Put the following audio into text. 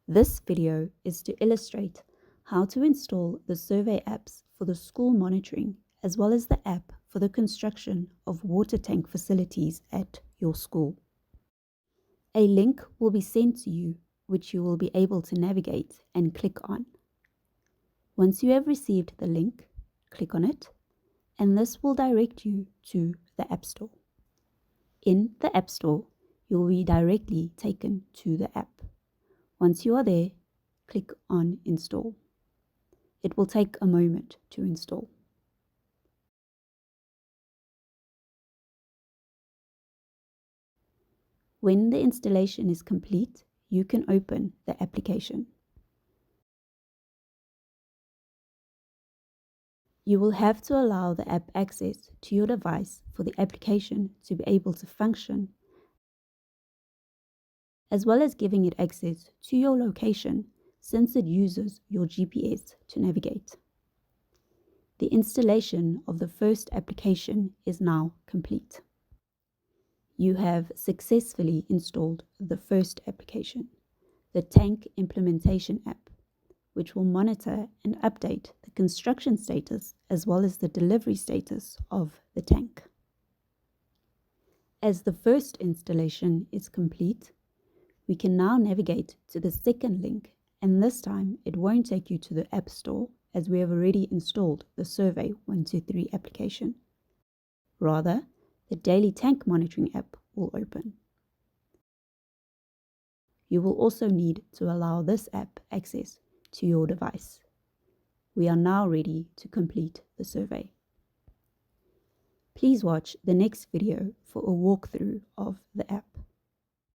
This video is to illustrate how to install the survey apps for the school monitoring as well as the app for the construction of water tank facilities at your school. A link will be sent to you which you will be able to navigate and click on. Once you have received the link, click on it, and this will direct you to the App Store. In the App Store, you will be directly taken to the app. Once you are there, click on Install. It will take a moment to install. When the installation is complete, you can open the application. You will have to allow the app access to your device for the application to be able to function, as well as giving it access to your location since it uses your GPS to navigate. The installation of the first application is now complete. You have successfully installed the first application, the Tank Implementation app, which will monitor and update the construction status as well as the delivery status of the tank. As the first installation is complete, we can now navigate to the second link, and this time it won't take you to the App Store as we have already installed the Survey 123 application. Rather, the Daily Tank Monitoring app will open. You will also need to allow this app access to your device. We are now ready to complete the survey. Please watch the next video for a walkthrough of the app.